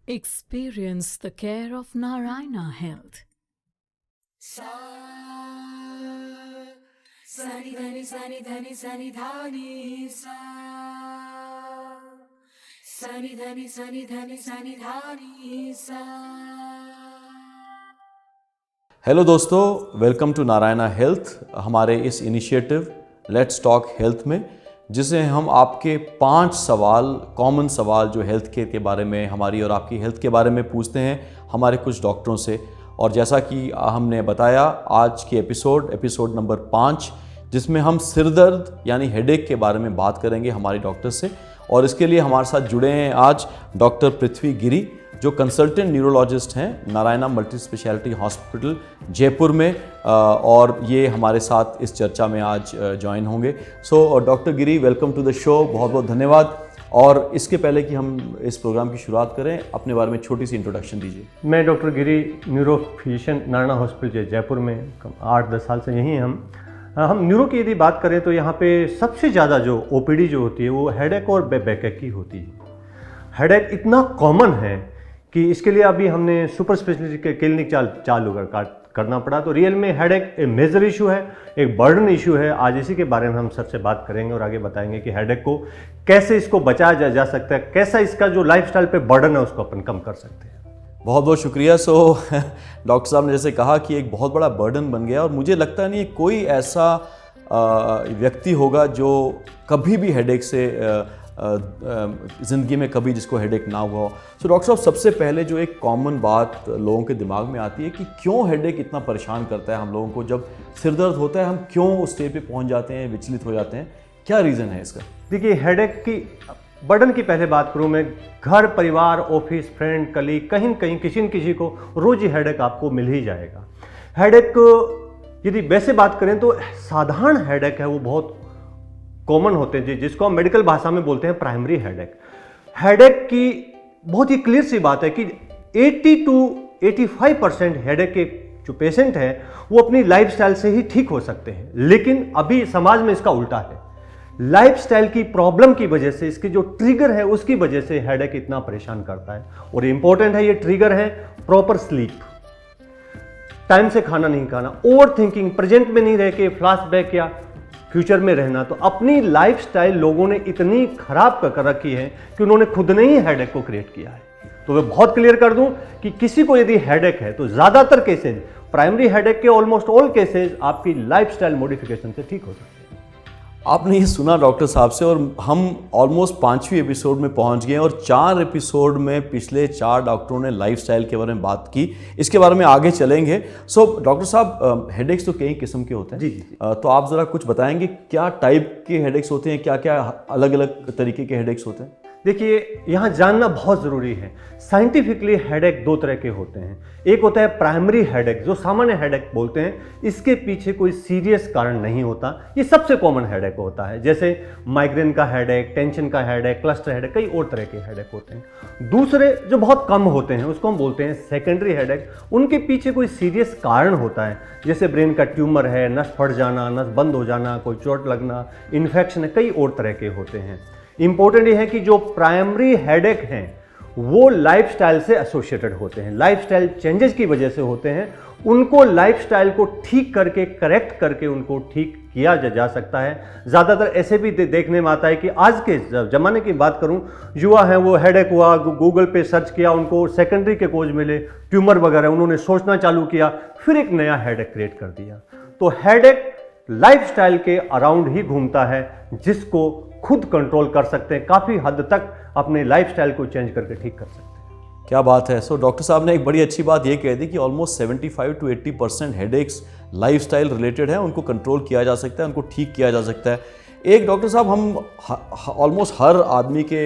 Experience the care of Narayana Health. Sa Sani dhani sani dhani sani dhani sa Sani dhani sani dhani sani dhani sa। Hello दोस्तों, welcome to Narayana health. हमारे इस initiative let's talk health में जिसे हम आपके 5 सवाल, common सवाल जो हेल्थ केयर के बारे में, हमारी और आपकी हेल्थ के बारे में पूछते हैं हमारे कुछ डॉक्टरों से। और जैसा कि हमने बताया, आज की एपिसोड नंबर 5, जिसमें हम सिरदर्द यानी हेडेक के बारे में बात करेंगे हमारे डॉक्टर से। और इसके लिए हमारे साथ जुड़े हैं आज डॉक्टर पृथ्वी गिरी, जो कंसल्टेंट न्यूरोलॉजिस्ट हैं Narayana multi speciality hospital Jaipur में, और ये हमारे साथ इस चर्चा में आज ज्वाइन होंगे। So doctor Giri, welcome to the show. बहुत बहुत धन्यवाद। और इसके पहले कि हम इस प्रोग्राम की शुरुआत करें, अपने बारे में छोटी सी इंट्रोडक्शन दीजिए। मैं doctor Giri, neurophysician, Narayana hospital Jaipur में 8-10 साल से यहीं हैं। हम न्यूरो की यदि बात करें तो यहाँ पे सबसे ज़्यादा जो ओपीडी जो होती है वो हेडेक और बैकएक की होती है। हेडेक इतना कॉमन है कि इसके लिए अभी हमने सुपर स्पेशलिटी के क्लिनिक चालू करना पड़ा। तो रियल में हेडेक एक मेजर इशू है, एक बर्डन इशू है। आज इसी के बारे में हम सबसे बात करेंगे और आगे बताएंगे कि हेडेक को कैसे इसको बचाया जा सकता है, कैसा इसका जो लाइफस्टाइल पे बर्डन है उसको अपन कम कर सकते हैं। बहुत बहुत शुक्रिया। सो डॉक्टर साहब ने जैसे कहा कि एक बहुत बड़ा बर्डन बन गया, और मुझे लगता नहीं कोई ऐसा व्यक्ति होगा जो कभी भी हेडेक से ज़िंदगी में कभी जिसको हेडेक ना हुआ हो। सो डॉक्टर साहब, सबसे पहले जो एक कॉमन बात लोगों के दिमाग में आती है कि क्यों हेडेक इतना परेशान करता है हम लोगों को। जब सिर दर्द होता है हम क्यों उस स्टेज पे पहुंच जाते हैं, विचलित हो जाते हैं, क्या रीज़न है इसका? देखिए, हेडेक की बर्डन की पहले बात करूं मैं, घर परिवार ऑफिस फ्रेंड कलीग कहीं न कहीं किसी न किसी को रोज ही हेडेक आपको मिल ही जाएगा। हेडेक यदि वैसे बात करें तो साधारण हेडेक है वो बहुत कॉमन होते हैं, जिसको हम मेडिकल भाषा में बोलते हैं प्राइमरी हेडेक। हेडेक की बहुत ही क्लियर सी बात है कि 80 to 85% हेडेक के जो पेशेंट हैं वो अपनी लाइफस्टाइल से ही ठीक हो सकते हैं। लेकिन अभी समाज में इसका उल्टा है। लाइफस्टाइल की प्रॉब्लम की वजह से, इसकी जो ट्रिगर है उसकी वजह से हेडेक इतना परेशान करता है। और इंपॉर्टेंट है, ये ट्रिगर है प्रॉपर स्लीप, टाइम से खाना नहीं खाना, ओवर थिंकिंग, प्रेजेंट में नहीं रह के फ्लैशबैक या फ्यूचर में रहना। तो अपनी लाइफस्टाइल लोगों ने इतनी खराब कर रखी है कि उन्होंने खुद ने ही हेडेक को क्रिएट किया है। तो मैं बहुत क्लियर कर दूं कि किसी को यदि हेडेक है तो ज्यादातर केसेज, प्राइमरी हेडेक के ऑलमोस्ट ऑल केसेज आपकी लाइफस्टाइल मॉडिफिकेशन से ठीक हो सकते हैं। आपने ये सुना डॉक्टर साहब से, और हम ऑलमोस्ट 5वीं एपिसोड में पहुंच गए हैं, और 4 एपिसोड में पिछले 4 डॉक्टरों ने लाइफस्टाइल के बारे में बात की। इसके बारे में आगे चलेंगे। सो डॉक्टर साहब, हेडेक्स तो कई किस्म के होते हैं। जी। तो आप ज़रा कुछ बताएंगे क्या टाइप के हेडेक्स होते हैं, क्या क्या अलग अलग तरीके के हेडेक्स होते हैं? देखिए, यहाँ जानना बहुत ज़रूरी है। साइंटिफिकली हेडेक 2 तरह के होते हैं। एक होता है प्राइमरी हेडेक, जो सामान्य हेडेक बोलते हैं। इसके पीछे कोई सीरियस कारण नहीं होता, ये सबसे कॉमन हेडेक होता है। जैसे माइग्रेन का हेडेक, टेंशन का हेडेक, क्लस्टर हेडेक, कई और तरह के हेडेक होते हैं। दूसरे जो बहुत कम होते हैं उसको हम बोलते हैं सेकेंडरी हेडेक। उनके पीछे कोई सीरियस कारण होता है, जैसे ब्रेन का ट्यूमर है, नस फट जाना, नस बंद हो जाना, कोई चोट लगना, इन्फेक्शन है, कई और तरह के होते हैं। इंपॉर्टेंट ये है कि जो प्राइमरी हेडेक हैं वो लाइफस्टाइल से एसोसिएटेड होते हैं, लाइफस्टाइल चेंजेस की वजह से होते हैं। उनको लाइफस्टाइल को ठीक करके, करेक्ट करके उनको ठीक किया जा सकता है। ज़्यादातर ऐसे भी देखने में आता है कि आज के ज़माने की बात करूं, युवा हैं, वो हेडेक हुआ, गूगल पे सर्च किया, उनको सेकेंडरी के कोज मिले, ट्यूमर वगैरह, उन्होंने सोचना चालू किया, फिर एक नया हेडेक क्रिएट कर दिया। तो हेडेक लाइफस्टाइल के अराउंड ही घूमता है, जिसको खुद कंट्रोल कर सकते हैं, काफ़ी हद तक अपने लाइफस्टाइल को चेंज करके ठीक कर सकते हैं। क्या बात है। सो डॉक्टर साहब ने एक बड़ी अच्छी बात ये कह दी कि almost 75 to 80% headaches lifestyle related है, उनको कंट्रोल किया जा सकता है, उनको ठीक किया जा सकता है। एक डॉक्टर साहब, हम ऑलमोस्ट हर आदमी के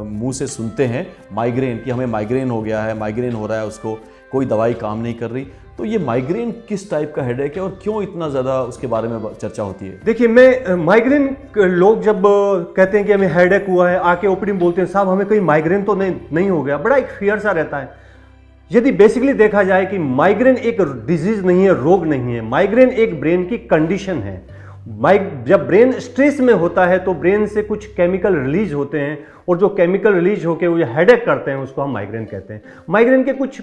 मुंह से सुनते हैं माइग्रेन, कि हमें माइग्रेन हो गया है, माइग्रेन हो रहा है, उसको कोई दवाई काम नहीं कर रही। तो ये माइग्रेन किस टाइप का हेडेक है और क्यों इतना ज़्यादा उसके बारे में चर्चा होती है? देखिए, मैं माइग्रेन लोग जब कहते हैं कि हमें हेडेक हुआ है, आके ओपीडी में बोलते हैं साहब हमें कोई माइग्रेन तो नहीं हो गया, बड़ा एक फियर सा रहता है। यदि बेसिकली देखा जाए कि माइग्रेन एक डिजीज नहीं है, रोग नहीं है। माइग्रेन एक ब्रेन की कंडीशन है। जब ब्रेन स्ट्रेस में होता है तो ब्रेन से कुछ केमिकल रिलीज होते हैं, और जो केमिकल रिलीज होकर वो हेडेक करते हैं उसको हम माइग्रेन कहते हैं। माइग्रेन के कुछ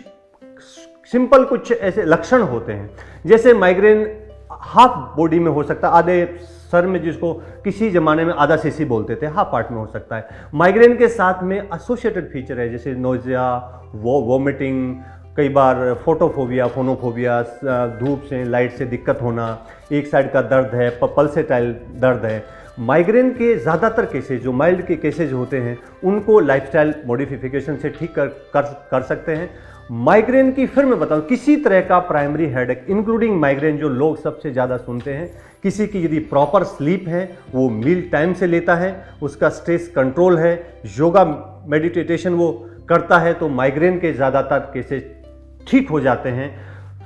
सिंपल कुछ ऐसे लक्षण होते हैं, जैसे माइग्रेन हाफ बॉडी में हो सकता है, आधे सर में, जिसको किसी जमाने में आधा सीसी बोलते थे, हाफ पार्ट में हो सकता है। माइग्रेन के साथ में एसोसिएटेड फीचर है, जैसे नोजिया, वोमिटिंग, कई बार फोटोफोबिया, फोनोफोबिया, धूप से लाइट से दिक्कत होना, एक साइड का दर्द है, पल्सेटाइल दर्द है। माइग्रेन के ज़्यादातर केसेज, जो माइल्ड के केसेज होते हैं, उनको लाइफस्टाइल मॉडिफिकेशन से ठीक कर सकते हैं। माइग्रेन की फिर मैं बताऊं, किसी तरह का प्राइमरी हेडेक इंक्लूडिंग माइग्रेन जो लोग सबसे ज़्यादा सुनते हैं, किसी की यदि प्रॉपर स्लीप है, वो मील टाइम से लेता है, उसका स्ट्रेस कंट्रोल है, योगा मेडिटेशन वो करता है, तो माइग्रेन के ज़्यादातर केसेज ठीक हो जाते हैं।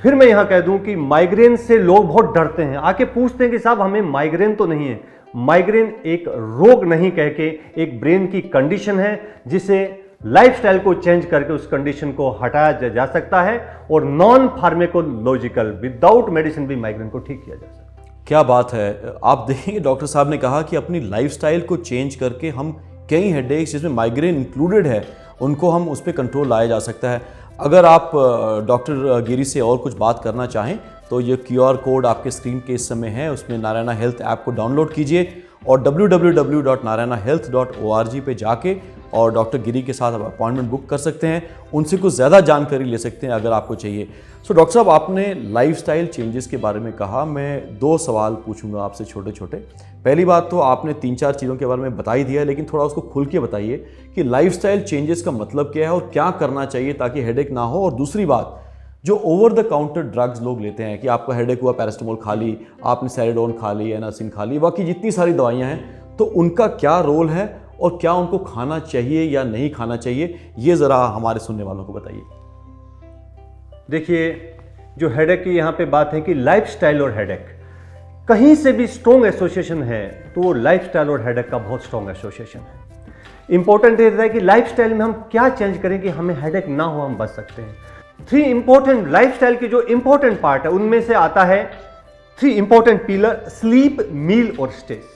फिर मैं यहाँ कह दूं कि माइग्रेन से लोग बहुत डरते हैं, आके पूछते हैं कि साहब हमें माइग्रेन तो नहीं है। माइग्रेन एक रोग नहीं कह के एक ब्रेन की कंडीशन है, जिसे लाइफस्टाइल को चेंज करके उस कंडीशन को हटाया जा सकता है, और नॉन फार्मेकोलॉजिकल विदाउट मेडिसिन भी माइग्रेन को ठीक किया जा सकता है। क्या बात है। आप देखेंगे डॉक्टर साहब ने कहा कि अपनी लाइफस्टाइल को चेंज करके हम कई हेडेक्स जिसमें माइग्रेन इंक्लूडेड है उनको हम उस पर कंट्रोल लाया जा सकता है। अगर आप डॉक्टर गिरी से और कुछ बात करना चाहें तो ये QR कोड आपके स्क्रीन के इस समय है, उसमें नारायणा हेल्थ ऐप को डाउनलोड कीजिए और www.narayanahealth.org पे जाके और डॉक्टर गिरी के साथ आप अपॉइंटमेंट बुक कर सकते हैं, उनसे कुछ ज़्यादा जानकारी ले सकते हैं अगर आपको चाहिए। सो डॉक्टर साहब, आपने लाइफस्टाइल चेंजेस के बारे में कहा, मैं 2 सवाल पूछूंगा आपसे छोटे छोटे। पहली बात तो आपने 3-4 चीज़ों के बारे में बता ही दिया है, लेकिन थोड़ा उसको खुल के बताइए कि लाइफस्टाइल चेंजेस का मतलब क्या है और क्या करना चाहिए ताकि हेडेक ना हो। और दूसरी बात, जो ओवर द काउंटर ड्रग्स लोग लेते हैं कि आपका हेडेक हुआ, पैरास्टामोल खा ली, आपने सेरेडोन खा ली, एनासिन खा ली, बाकी जितनी सारी दवाइयाँ हैं, तो उनका क्या रोल है और क्या उनको खाना चाहिए या नहीं खाना चाहिए, ये ज़रा हमारे सुनने वालों को बताइए। देखिए, जो हेडेक की यहाँ पे बात है कि लाइफस्टाइल और हेडेक कहीं से भी स्ट्रॉन्ग एसोसिएशन है, तो वो लाइफस्टाइल और हेडेक का बहुत स्ट्रॉन्ग एसोसिएशन है। इंपॉर्टेंट ये रहता है कि लाइफस्टाइल में हम क्या चेंज करें कि हमें हेडेक ना हो, हम बच सकते हैं। 3 इंपॉर्टेंट लाइफस्टाइल के जो इंपॉर्टेंट पार्ट है, उनमें से आता है 3 इंपॉर्टेंट पिलर: स्लीप, मील और स्ट्रेस।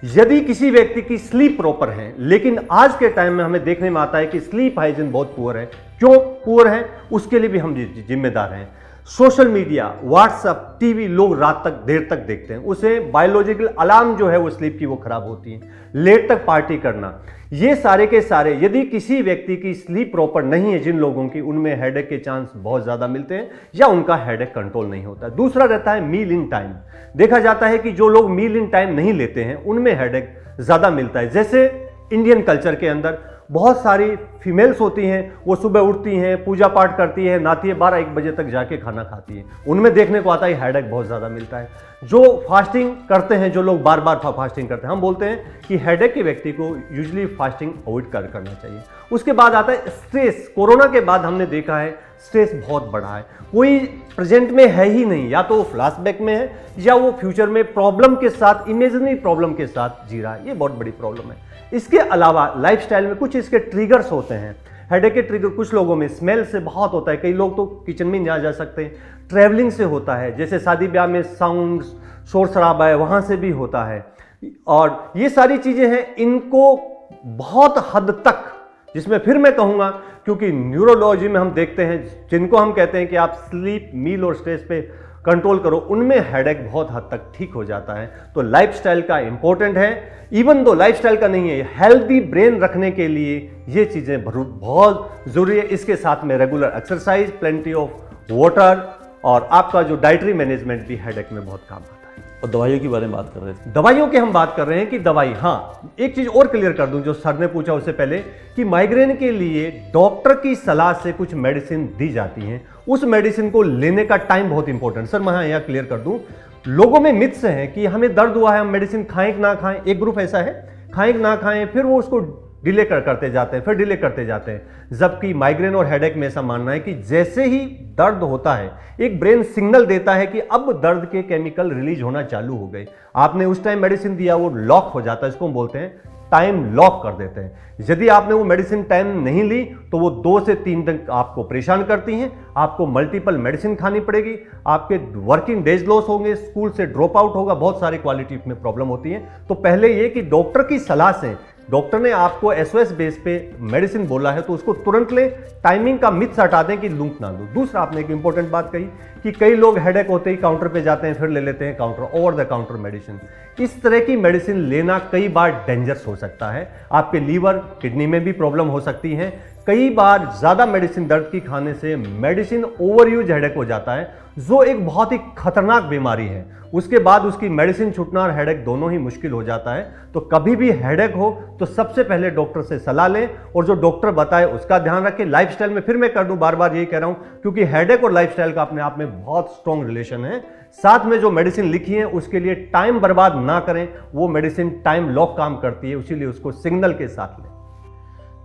यदि किसी व्यक्ति की स्लीप प्रॉपर है, लेकिन आज के टाइम में हमें देखने में आता है कि स्लीप हाइजीन बहुत पुअर है। क्यों पुअर है, उसके लिए भी हम जिम्मेदार हैं। सोशल मीडिया, व्हाट्सएप, टीवी लोग रात तक देर तक देखते हैं, उसे बायोलॉजिकल अलार्म जो है वो स्लीप की वो खराब होती है। लेट तक पार्टी करना, ये सारे के सारे, यदि किसी व्यक्ति की स्लीप प्रॉपर नहीं है, जिन लोगों की, उनमें हेडेक के चांस बहुत ज़्यादा मिलते हैं या उनका हेडेक कंट्रोल नहीं होता। दूसरा रहता है मील इन टाइम। देखा जाता है कि जो लोग मील इन टाइम नहीं लेते हैं उनमें हेडेक ज़्यादा मिलता है। जैसे इंडियन कल्चर के अंदर बहुत सारी फीमेल्स होती हैं, वो सुबह उठती हैं, पूजा पाठ करती है, नहाती है, 12-1 बजे तक जाके खाना खाती हैं, उनमें देखने को आता है हेडेक बहुत ज़्यादा मिलता है। जो फास्टिंग करते हैं, जो लोग बार बार फास्टिंग करते हैं, हम बोलते हैं कि हेडेक के व्यक्ति को यूजुअली फास्टिंग अवॉइड करना चाहिए। उसके बाद आता है स्ट्रेस। कोरोना के बाद हमने देखा है स्ट्रेस बहुत बढ़ा है, कोई प्रेजेंट में है ही नहीं, या तो वो फ्लैशबैक में है या वो फ्यूचर में प्रॉब्लम के साथ, इमेजिनरी प्रॉब्लम के साथ जी रहा है। ये बहुत बड़ी प्रॉब्लम है। इसके अलावा लाइफस्टाइल में कुछ इसके ट्रिगर्स होते हैं। हेडेक के ट्रिगर कुछ लोगों में स्मेल से बहुत होता है, कई लोग तो किचन में नहीं जा सकते। ट्रैवलिंग से होता है, जैसे शादी ब्याह में साउंड, शोर शराबा है, वहाँ से भी होता है। और ये सारी चीज़ें हैं, इनको बहुत हद तक, जिसमें फिर मैं कहूँगा, क्योंकि न्यूरोलॉजी में हम देखते हैं, जिनको हम कहते हैं कि आप स्लीप, मील और स्ट्रेस पे कंट्रोल करो, उनमें हेडेक बहुत हद तक ठीक हो जाता है। तो लाइफस्टाइल का इंपॉर्टेंट है। इवन दो लाइफस्टाइल का नहीं है, हेल्दी ब्रेन रखने के लिए ये चीज़ें बहुत ज़रूरी है। इसके साथ में regular exercise, plenty of water और आपका जो डाइटरी मैनेजमेंट भी हेडेक में बहुत काम आता है। और दवाइयों के बारे में बात कर रहे थे। दवाइयों की हम बात कर रहे हैं कि दवाई, हाँ, एक चीज़ और क्लियर कर दूं जो सर ने पूछा उससे पहले, कि माइग्रेन के लिए डॉक्टर की सलाह से कुछ मेडिसिन दी जाती हैं, उस मेडिसिन को लेने का टाइम बहुत इंपॉर्टेंट। सर मैं यहाँ क्लियर कर दूं, लोगों में मिथ्स है कि हमें दर्द हुआ है, हम मेडिसिन खाएं कि ना खाएं। एक ग्रुप ऐसा है, खाएं कि ना खाएं, फिर वो उसको डिले करते जाते हैं, फिर डिले करते जाते हैं। जबकि माइग्रेन और हेडेक में ऐसा मानना है कि जैसे ही दर्द होता है, एक ब्रेन सिग्नल देता है कि अब दर्द के केमिकल रिलीज होना चालू हो गए, आपने उस टाइम मेडिसिन दिया, वो लॉक हो जाता है, इसको हम बोलते हैं टाइम लॉक कर देते हैं। यदि आपने वो मेडिसिन टाइम नहीं ली तो वो 2 से 3 दिन आपको परेशान करती हैं, आपको मल्टीपल मेडिसिन खानी पड़ेगी, आपके वर्किंग डेज लॉस होंगे, स्कूल से ड्रॉप आउट होगा, बहुत सारी क्वालिटी में प्रॉब्लम होती है। तो पहले ये कि डॉक्टर की सलाह से, डॉक्टर ने आपको एसओएस बेस पे मेडिसिन बोला है तो उसको तुरंत लें, टाइमिंग का मिथ्स हटा दें कि लूप ना लो। दूसरा, आपने एक इंपॉर्टेंट बात कही कि कई लोग हेडेक होते ही काउंटर पे जाते हैं, फिर ले लेते हैं counter over the counter medicine. इस तरह की मेडिसिन लेना कई बार डेंजरस हो सकता है, आपके लीवर किडनी में भी प्रॉब्लम हो सकती है। कई बार ज़्यादा मेडिसिन दर्द की खाने से मेडिसिन ओवर यूज हेडेक हो जाता है, जो एक बहुत ही खतरनाक बीमारी है। उसके बाद उसकी मेडिसिन छूटना और हेडेक दोनों ही मुश्किल हो जाता है। तो कभी भी हेडेक हो तो सबसे पहले डॉक्टर से सलाह लें और जो डॉक्टर बताए उसका ध्यान रखें। लाइफस्टाइल में फिर मैं कर दूं, बार बार यही कह रहा हूं, क्योंकि हेडेक और लाइफस्टाइल का अपने आप में बहुत स्ट्रॉन्ग रिलेशन है। साथ में जो मेडिसिन लिखी है उसके लिए टाइम बर्बाद ना करें, वो मेडिसिन टाइम लॉक काम करती है, इसीलिए उसको सिग्नल के साथ लें।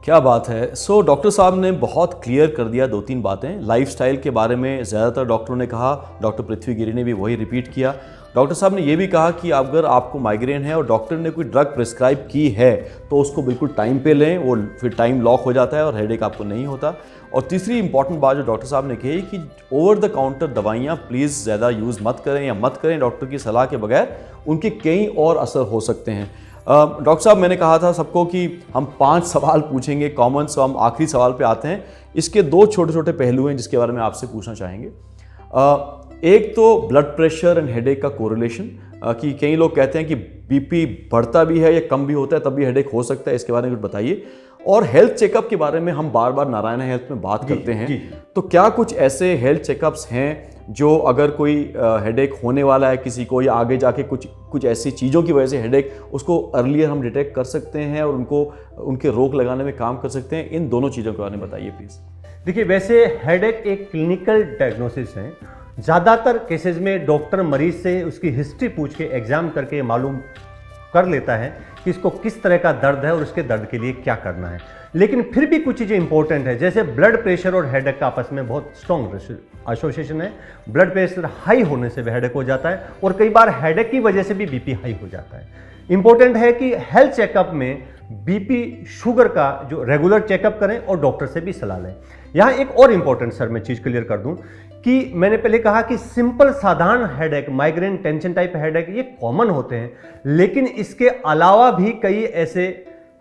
क्या बात है। सो डॉक्टर साहब ने बहुत क्लियर कर दिया 2-3 बातें। लाइफस्टाइल के बारे में ज़्यादातर डॉक्टरों ने कहा, डॉक्टर पृथ्वी गिरी ने भी वही रिपीट किया। डॉक्टर साहब ने ये भी कहा कि अगर आपको माइग्रेन है और डॉक्टर ने कोई ड्रग प्रिस्क्राइब की है तो उसको बिल्कुल टाइम पे लें, वो फिर टाइम लॉक हो जाता है और हेडेक आपको नहीं होता। और तीसरी इंपॉर्टेंट बात जो डॉक्टर साहब ने कही कि ओवर द काउंटर दवाइयाँ प्लीज़ ज़्यादा यूज़ मत करें या मत करें डॉक्टर की सलाह के बगैर, उनके कई और असर हो सकते हैं। डॉक्टर साहब, मैंने कहा था सबको कि हम 5 सवाल पूछेंगे कॉमन, सो हम आखिरी सवाल पे आते हैं। इसके 2 छोटे छोटे पहलू हैं जिसके बारे में आपसे पूछना चाहेंगे। एक तो ब्लड प्रेशर एंड हेडेक का कोरिलेशन, कि कई लोग कहते हैं कि बीपी बढ़ता भी है या कम भी होता है तब भी हेडेक हो सकता है, इसके बारे में कुछ बताइए। और हेल्थ चेकअप के बारे में हम बार बार नारायणा हेल्थ में बात करते हैं, तो क्या कुछ ऐसे हेल्थ चेकअप्स हैं जो अगर कोई हेडेक होने वाला है किसी को या आगे जाके कुछ ऐसी चीज़ों की वजह से हेडेक, उसको अर्लियर हम डिटेक्ट कर सकते हैं और उनके रोक लगाने में काम कर सकते हैं? इन दोनों चीज़ों के बारे में बताइए प्लीज़। देखिए, वैसे हेडेक एक क्लिनिकल डायग्नोसिस है। ज़्यादातर केसेस में डॉक्टर मरीज से उसकी हिस्ट्री पूछ के एग्जाम करके मालूम कर लेता है कि इसको किस तरह का दर्द है और उसके दर्द के लिए क्या करना है। लेकिन फिर भी कुछ चीज़ें इंपॉर्टेंट है, जैसे ब्लड प्रेशर और हेडेक का आपस में बहुत स्ट्रॉन्ग एसोसिएशन है। ब्लड प्रेशर हाई होने से भी हेडेक हो जाता है और कई बार हेडेक की वजह से भी बीपी हाई हो जाता है। इंपॉर्टेंट है कि हेल्थ चेकअप में बीपी शुगर का जो रेगुलर चेकअप करें और डॉक्टर से भी सलाह लें। यहाँ एक और इंपॉर्टेंट सर मैं चीज़ क्लियर कर दूं कि मैंने पहले कहा कि सिंपल साधारण headache, migraine, tension type headache ये कॉमन होते हैं, लेकिन इसके अलावा भी कई ऐसे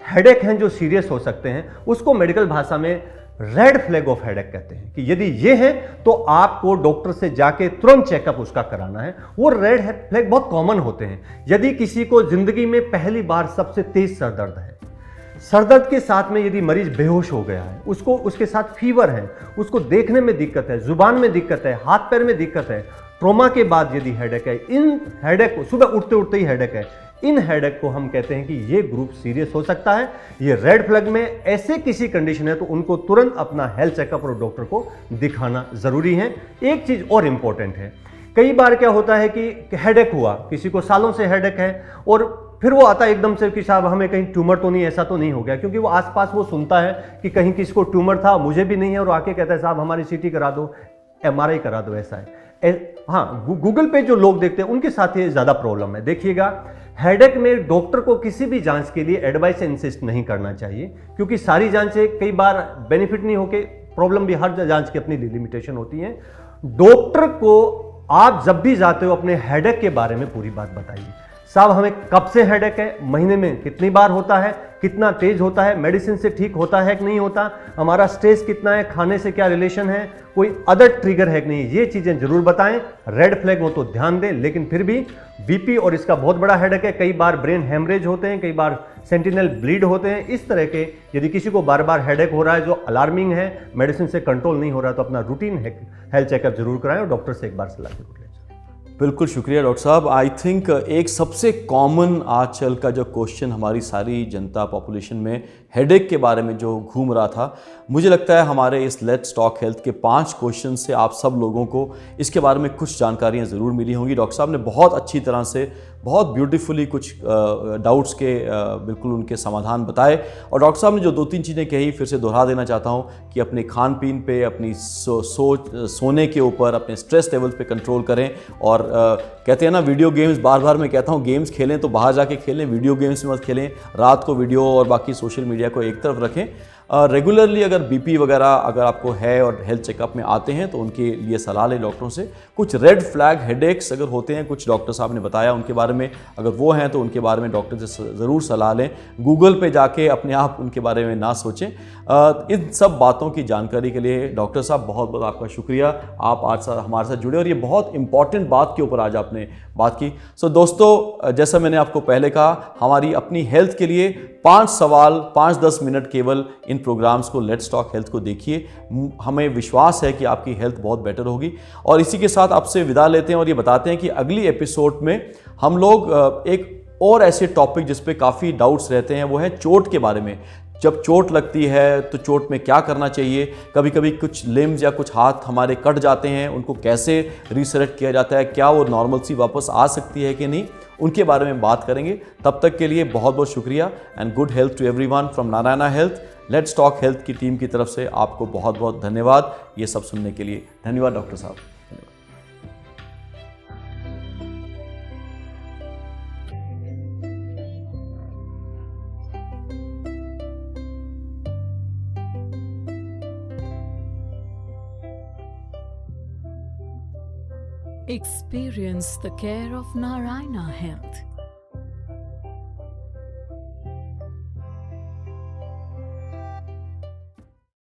हेडेक हैं जो सीरियस हो सकते हैं। उसको मेडिकल भाषा में रेड फ्लैग ऑफ हेडेक कहते हैं कि यदि ये है तो आपको डॉक्टर से जाके तुरंत चेकअप उसका कराना है। वो रेड फ्लैग बहुत कॉमन होते हैं। यदि किसी को जिंदगी में पहली बार सबसे तेज सरदर्द है, सरदर्द के साथ में यदि मरीज बेहोश हो गया है, उसको उसके साथ फीवर है, उसको देखने में दिक्कत है, जुबान में दिक्कत है, हाथ पैर में दिक्कत है, ट्रोमा के बाद यदि हेडेक है, इन हेडेक को सुबह उठते उठते ही हेडेक है, इन हेडेक को हम कहते हैं कि ये ग्रुप सीरियस हो सकता है। ये रेड फ्लैग में ऐसे किसी कंडीशन है तो उनको तुरंत अपना हेल्थ चेकअप और डॉक्टर को दिखाना जरूरी है। एक चीज और इंपॉर्टेंट है, कई बार क्या होता है कि हेडेक हुआ, किसी को सालों से हेडेक है और फिर वो आता है एकदम से कि साहब हमें कहीं ट्यूमर तो नहीं, ऐसा तो नहीं हो गया, क्योंकि वो आसपास वो सुनता है कि कहीं किसी को ट्यूमर था, मुझे भी नहीं है, और आके कहता है साहब हमारी सीटी करा दो, एमआरआई करा दो, ऐसा है। हाँ, गूगल पे जो लोग देखते हैं उनके साथ ये ज़्यादा प्रॉब्लम है। देखिएगा, हेडेक में डॉक्टर को किसी भी जांच के लिए एडवाइस इंसिस्ट नहीं करना चाहिए, क्योंकि सारी जांचें कई बार बेनिफिट नहीं होके, प्रॉब्लम भी हर जांच की अपनी लिमिटेशन होती है। डॉक्टर को आप जब भी जाते हो अपने हेडेक के बारे में पूरी बात बताइए। साहब हमें कब से हेडेक है, महीने में कितनी बार होता है, कितना तेज होता है, मेडिसिन से ठीक होता है कि नहीं होता, हमारा स्ट्रेस कितना है, खाने से क्या रिलेशन है, कोई अदर ट्रिगर है कि नहीं, ये चीजें जरूर बताएं। रेड फ्लैग हो तो ध्यान दें, लेकिन फिर भी बीपी और इसका बहुत बड़ा हेडेक है, कई बार ब्रेन हेमरेज होते हैं, कई बार सेंटिनल ब्लीड होते हैं। इस तरह के यदि किसी को बार बार हेडेक हो रहा है जो अलार्मिंग है, मेडिसिन से कंट्रोल नहीं हो रहा है, तो अपना रूटीन हेल्थ चेकअप जरूर कराएं और डॉक्टर से एक बार सलाह जरूर लें। बिल्कुल शुक्रिया डॉक्टर साहब। आई थिंक एक सबसे कॉमन आजकल का जो क्वेश्चन हमारी सारी जनता पॉपुलेशन में हेडेक के बारे में जो घूम रहा था, मुझे लगता है हमारे इस लेट्स टॉक हेल्थ के 5 क्वेश्चन से आप सब लोगों को इसके बारे में कुछ जानकारियाँ ज़रूर मिली होंगी। डॉक्टर साहब ने बहुत अच्छी तरह से, बहुत ब्यूटीफुली कुछ डाउट्स के बिल्कुल उनके समाधान बताए। और डॉक्टर साहब ने जो 2-3 चीज़ें कही, फिर से दोहरा देना चाहता हूँ कि अपने खान पीन पे, अपनी सोने के ऊपर, अपने स्ट्रेस लेवल्स पे कंट्रोल करें। और कहते हैं ना, वीडियो गेम्स, बार बार मैं कहता हूँ गेम्स खेलें तो बाहर जाके खेलें, वीडियो गेम्स में मत खेलें। रात को वीडियो और बाकी सोशल मीडिया को एक तरफ रखें। रेगुलरली अगर बीपी वगैरह अगर आपको है और हेल्थ चेकअप में आते हैं तो उनके लिए सलाह लें डॉक्टरों से। कुछ रेड फ्लैग हेडेक्स अगर होते हैं, कुछ डॉक्टर साहब ने बताया उनके बारे में, अगर वो हैं तो उनके बारे में डॉक्टर से ज़रूर सलाह लें। गूगल पे जाके अपने आप उनके बारे में ना सोचें। इन सब बातों की जानकारी के लिए डॉक्टर साहब बहुत बहुत आपका शुक्रिया, आप आज हमारे साथ जुड़े और ये बहुत इंपॉर्टेंट बात के ऊपर आज आपने बात की। सो दोस्तों, जैसा मैंने आपको पहले कहा, हमारी अपनी हेल्थ के लिए 5 सवाल 5-10 मिनट केवल इन प्रोग्राम्स को, लेट्स टॉक हेल्थ को देखिए। हमें विश्वास है कि आपकी हेल्थ बहुत बेटर होगी। और इसी के साथ आपसे विदा लेते हैं और ये बताते हैं कि अगली एपिसोड में हम लोग एक और ऐसे टॉपिक जिस पे काफ़ी डाउट्स रहते हैं, वो है चोट के बारे में। जब चोट लगती है तो चोट में क्या करना चाहिए, कभी कभी कुछ लिम्स या कुछ हाथ हमारे कट जाते हैं, उनको कैसे रीसेट किया जाता है, क्या वो नॉर्मल सी वापस आ सकती है कि नहीं, उनके बारे में बात करेंगे। तब तक के लिए बहुत बहुत शुक्रिया and good health to everyone from Narayana health. Let's talk health की टीम की तरफ से आपको बहुत बहुत धन्यवाद ये सब सुनने के लिए। धन्यवाद डॉक्टर साहब। Experience the care of Narayana Health.